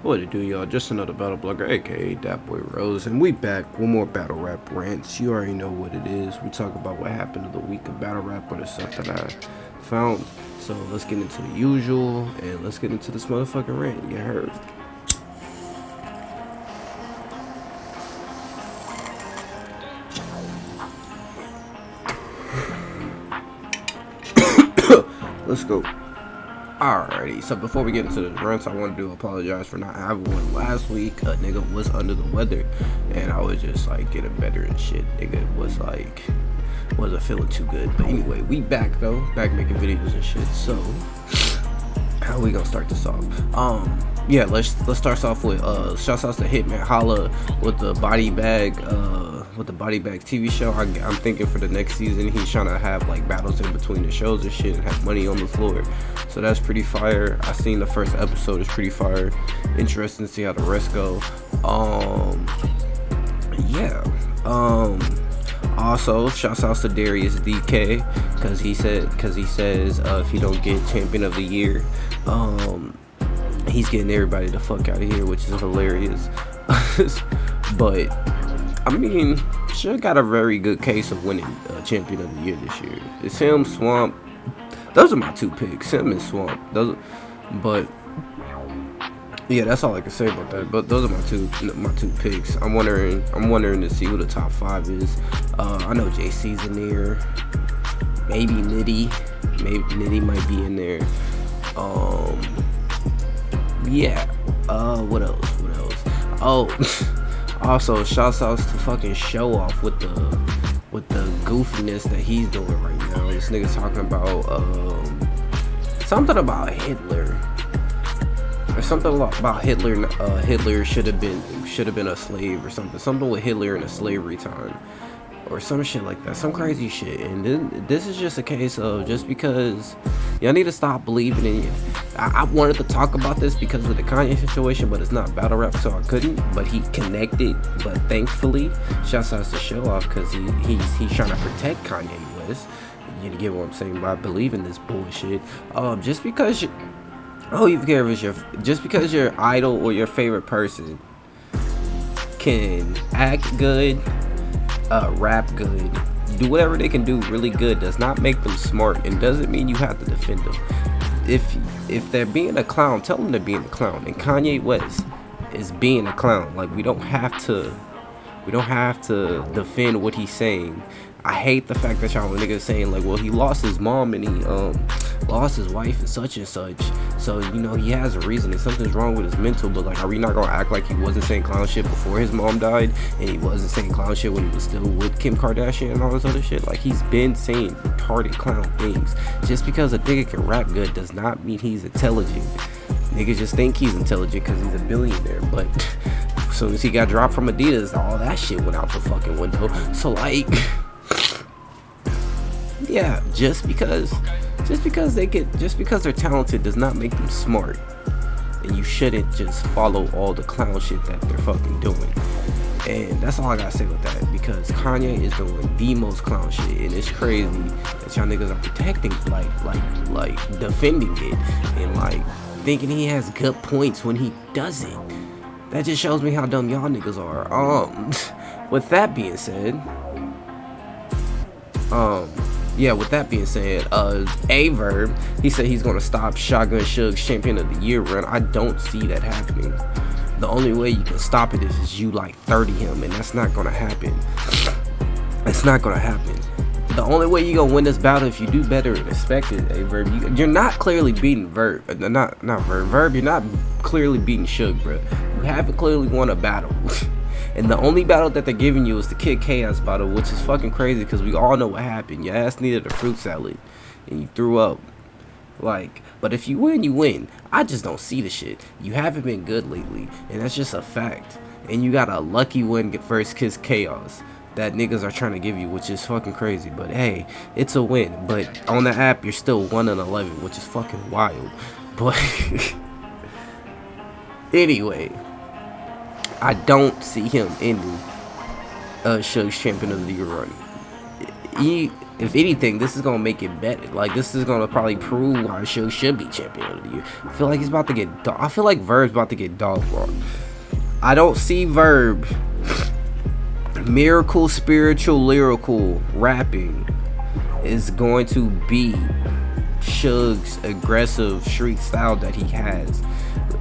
What it do, y'all? Just another battle blogger, aka Dat Boy Rose, and we back with more battle rap rants. You already know what it is. We talk about what happened to the week of battle rap or the stuff that I found. So let's get into the usual and let's get into this motherfucking rant. You heard? Let's go. Alrighty, so before we get into the rants, I wanted to apologize for not having one last week. A nigga was under the weather, and I was just like getting better and shit. Nigga was like, wasn't feeling too good. But anyway, we back though, back making videos and shit. So, how we gonna start this off? Yeah, let's start us off with shouts outs to Hitman Holla with the body bag TV show. I'm thinking for the next season he's trying to have like battles in between the shows and shit and have money on the floor. So that's pretty fire. I seen the first episode, it's pretty fire. Interesting to see how the rest go. Yeah. Also, shouts outs to Darius DK because he says if he don't get champion of the year, he's getting everybody the fuck out of here, which is hilarious. But I mean, sure got a very good case of winning champion of the year this year. It's him, Swamp. Those are my two picks, him and Swamp. But yeah, that's all I can say about that. But those are my two picks. I'm wondering to see who the top 5 is. I know JC's in there. Maybe Nitty might be in there. Yeah. What else? Oh. Also, shouts outs to fucking Showoff with the goofiness that he's doing right now. This nigga's talking about something about Hitler. Or something about Hitler. Hitler should have been a slave or something. Something with Hitler in a slavery time, or some shit like that. Some crazy shit. And then this is just a case of just because y'all need to stop believing in you. I wanted to talk about this because of the Kanye situation, but it's not battle rap, so I couldn't. But he connected. But thankfully, shouts out to Showoff because he's trying to protect Kanye West. You get what I'm saying by believing this bullshit. Just because your idol or your favorite person can act good, rap good, do whatever they can do really good, does not make them smart and doesn't mean you have to defend them. If they're being a clown, tell them they're being a clown. And Kanye West is being a clown. Like we don't have to defend what he's saying. I hate the fact that y'all niggas saying like, well, he lost his mom and he lost his wife and such, so you know he has a reason and something's wrong with his mental. But like, are we not gonna act like he wasn't saying clown shit before his mom died and he wasn't saying clown shit when he was still with Kim Kardashian and all this other shit? Like, he's been saying retarded clown things. Just because a nigga can rap good does not mean he's intelligent. Niggas just think he's intelligent because he's a billionaire, but as soon as he got dropped from Adidas, all that shit went out the fucking window. So like, yeah, just because they're talented does not make them smart. And you shouldn't just follow all the clown shit that they're fucking doing. And that's all I gotta say with that, because Kanye is doing the most clown shit, and it's crazy that y'all niggas are protecting, like defending it, and like thinking he has good points when he doesn't. That just shows me how dumb y'all niggas are. With that being said, with that being said, Verb, he said he's gonna stop Shotgun Suge's champion of the year run. I don't see that happening. The only way you can stop it is you like 30 him, and that's not gonna happen. It's not gonna happen. The only way you gonna win this battle if you do better than expected, Verb. You're not clearly beating Verb. Not Verb. Verb, you're not clearly beating Suge, bro. You haven't clearly won a battle. And the only battle that they're giving you is the Kid Chaos battle, which is fucking crazy because we all know what happened. Your ass needed a fruit salad and you threw up. Like, but if you win, you win. I just don't see the shit. You haven't been good lately, and that's just a fact. And you got a lucky win versus Kid Chaos that niggas are trying to give you, which is fucking crazy. But hey, it's a win. But on the app, you're still 1-11, which is fucking wild. But anyway, I don't see him ending Suge's champion of the year run. if anything, this is gonna make it better. Like, this is gonna probably prove why Suge should be champion of the year. I feel like he's about to get. I feel like Verb's about to get dog walked. I don't see Verb miracle, spiritual, lyrical rapping is going to be Suge's aggressive street style that he has.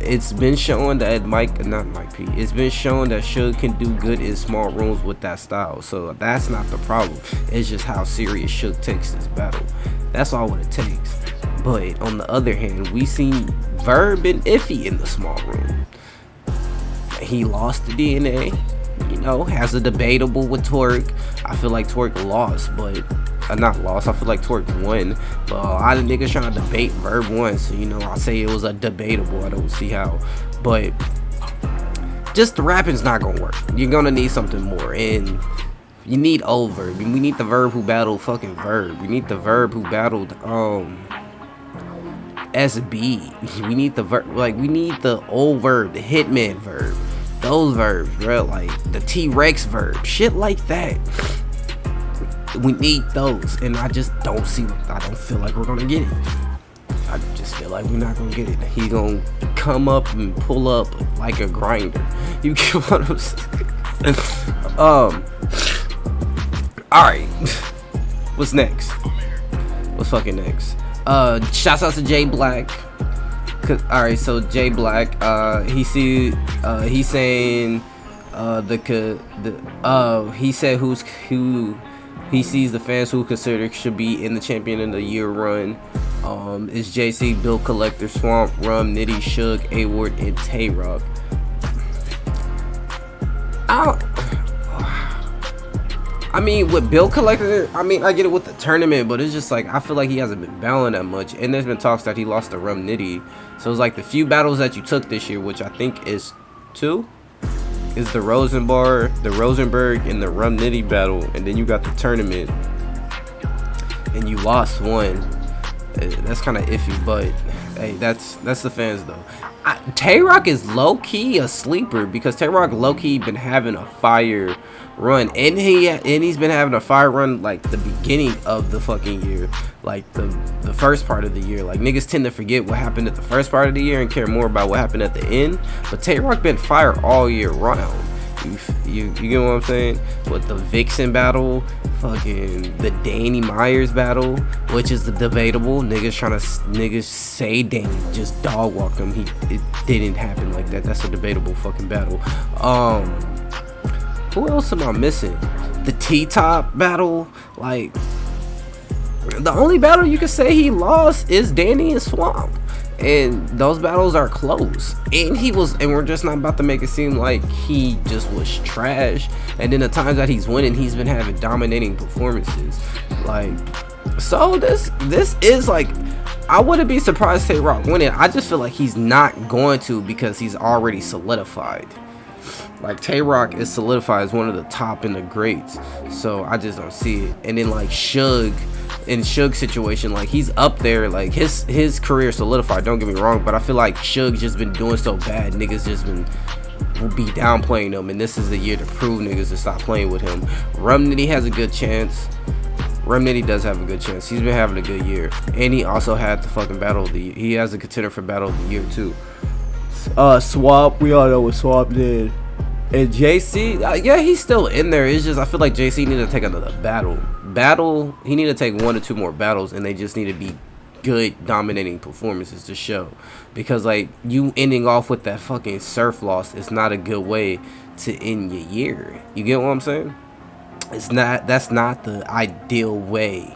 It's been shown that it's been shown that Suge can do good in small rooms with that style. So that's not the problem. It's just how serious Suge takes this battle. That's all what it takes. But on the other hand, we seen Verb and Iffy in the small room. He lost the DNA. You know, has a debatable with Twerk. I feel like Twerk lost, but not lost. I feel like Twerk won, but a lot of niggas trying to debate Verb won. So, you know, I say it was a debatable. I don't see how, but just the rapping's not gonna work. You're gonna need something more, and you need old Verb. We need the Verb who battled fucking Verb. We need the Verb who battled SB. We need the Verb, like, we need the old Verb, the Hitman Verb. Those verbs, bro, like the T-Rex verb, shit like that. We need those, and I just don't feel like we're gonna get it. I just feel like we're not gonna get it. He gonna come up and pull up like a grinder. You get what I'm saying? Alright. What's next? What's fucking next? Shouts out to Jay Black. Alright, so Jay Black, he's saying he said who he sees the fans who consider should be in the champion of the year run is JC, Bill Collector, Swamp, Rum, Nitty, Suge, A-Ward, and Tay Rock. I mean, with Bill Collector, I mean, I get it with the tournament, but it's just like, I feel like he hasn't been battling that much. And there's been talks that he lost to Rum Nitty. So it's like the few battles that you took this year, which I think is 2, is the Rosenberg, and the Rum Nitty battle. And then you got the tournament, and you lost 1. That's kind of iffy, but hey, that's the fans though. Tay Rock is low-key a sleeper, because Tay Rock low-key been having a fire run, and he's been having a fire run like the beginning of the fucking year, like the first part of the year. Like, niggas tend to forget what happened at the first part of the year and care more about what happened at the end. But Tay Rock been fire all year round. You get what I'm saying? With the Vixen battle, fucking the Danny Myers battle, which is the debatable. Niggas say Danny just dog walk him. It didn't happen like that. That's a debatable fucking battle. Who else am I missing? The T-Top battle. Like, the only battle you can say he lost is Danny and Swamp. And those battles are close, and we're just not about to make it seem like he just was trash. And then the times that he's winning, he's been having dominating performances. Like, so this is like, I wouldn't be surprised Tay Rock winning. I just feel like he's not going to, because he's already solidified. Like, Tay Rock is solidified as one of the top in the greats, so I just don't see it. And then like Suge, in Suge's situation, like, he's up there, like his career solidified, don't get me wrong, but I feel like Suge's just been doing so bad, niggas just will be downplaying him, and this is the year to prove niggas to stop playing with him. Rum Nitty has a good chance. Rum Nitty does have a good chance. He's been having a good year, and he also had the fucking battle of the year. He has a contender for battle of the year too. Swap, we all know what Swap did. And JC, yeah, he's still in there. It's just, I feel like JC need to take another battle. He need to take 1 or 2 more battles, and they just need to be good, dominating performances to show. Because, like, you ending off with that fucking surf loss is not a good way to end your year. You get what I'm saying? That's not the ideal way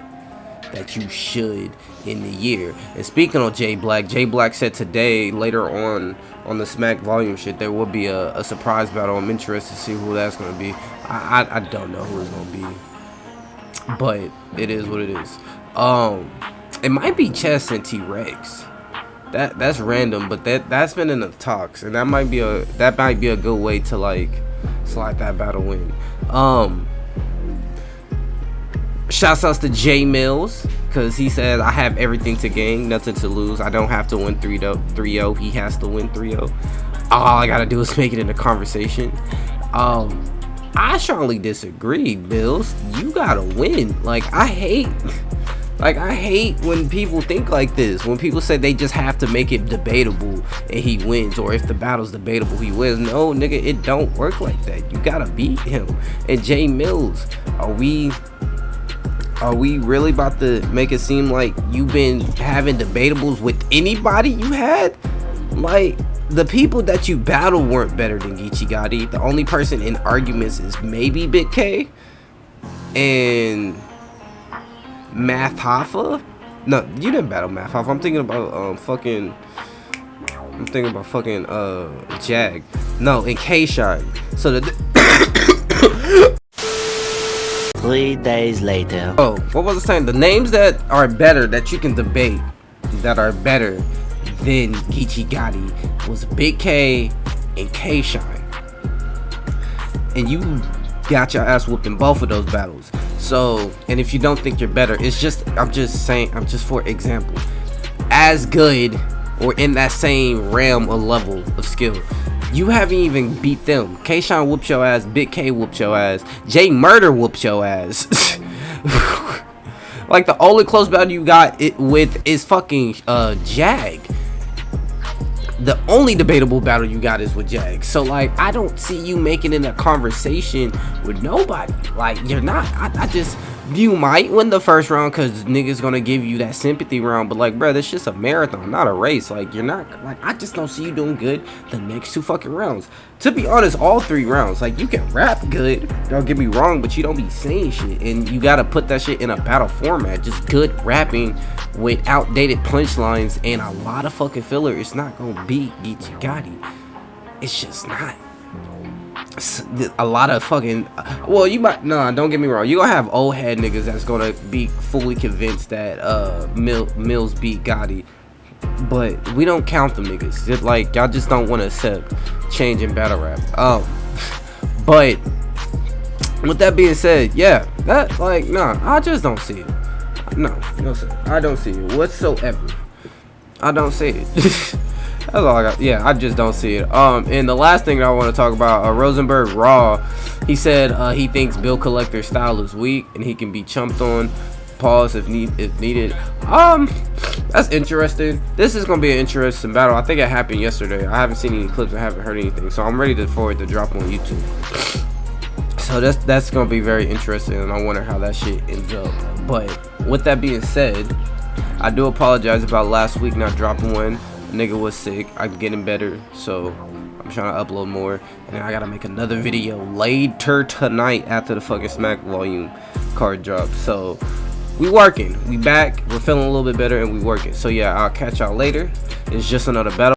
that you should end the year. And speaking of Jay Black said today, later on the Smack Volume shit, there will be a surprise battle. I'm interested to see who that's gonna be. I don't know who it's gonna be, but it is what it is. It might be Chess and T-Rex. That's random, but that's been in the talks, and that might be a good way to like slide that battle in. Shouts outs to Jay Mills, because he said, I have everything to gain, nothing to lose. I don't have to win 3-0. He has to win 3-0. All I gotta do is make it in a conversation. I strongly disagree, Bills. You gotta win. Like, I hate when people think like this. When people say they just have to make it debatable and he wins, or if the battle's debatable, he wins. No, nigga, it don't work like that. You gotta beat him. And Jay Mills, are we really about to make it seem like you've been having debatables with anybody you had? Like, the people that you battled weren't better than Geechee Gotti. The only person in arguments is maybe Big K and Math Hoffa. No, you didn't battle Math Hoffa. I'm thinking about fucking Jag. No, and K-Shine. So the 3 days later. Oh, what was I saying? The names that are better, that you can debate, that are better than Geechee Gotti was Big K and K-Shine. And you got your ass whooped in both of those battles. So, and if you don't think you're better, it's just, I'm just for example, as good or in that same realm or level of skill. You haven't even beat them. K-Shine whooped your ass, Big K whooped your ass, Jay Murder whooped your ass. Like, the only close battle you got it with is fucking Jag. The only debatable battle you got is with Jag. So, like, I don't see you making it a conversation with nobody. Like, you're not. I just, you might win the first round because niggas gonna give you that sympathy round. But, like, bro, this just a marathon, not a race. Like, you're not, like, I just don't see you doing good the next 2 fucking rounds. To be honest, all 3 rounds. Like, you can rap good, don't get me wrong, but you don't be saying shit. And you gotta put that shit in a battle format. Just good rapping with outdated punchlines and a lot of fucking filler. It's not gonna beat Geechee Gotti. It's just not. A lot of fucking, well, you might, nah, don't get me wrong, you gonna have old head niggas that's gonna be fully convinced that Mills beat Gotti, but we don't count them niggas. It's like, y'all just don't want to accept change in battle rap. But with that being said, yeah, that, like, nah, I just don't see it. No sir, I don't see it whatsoever. I don't see it. That's all I got. Yeah, I just don't see it. And the last thing that I want to talk about, Rosenberg Raw, he said he thinks Bill Collector's style is weak and he can be chumped on. Pause if needed. That's interesting. This is gonna be an interesting battle. I think it happened yesterday. I haven't seen any clips. I haven't heard anything, so I'm ready for it to drop on YouTube. So that's gonna be very interesting, and I wonder how that shit ends up. But with that being said, I do apologize about last week not dropping one. Nigga was sick. I'm getting better, so I'm trying to upload more, and then I gotta make another video later tonight after the fucking Smack Volume card drop. So we working, we back, we're feeling a little bit better, and we working. So yeah, I'll catch y'all later. It's just another battle.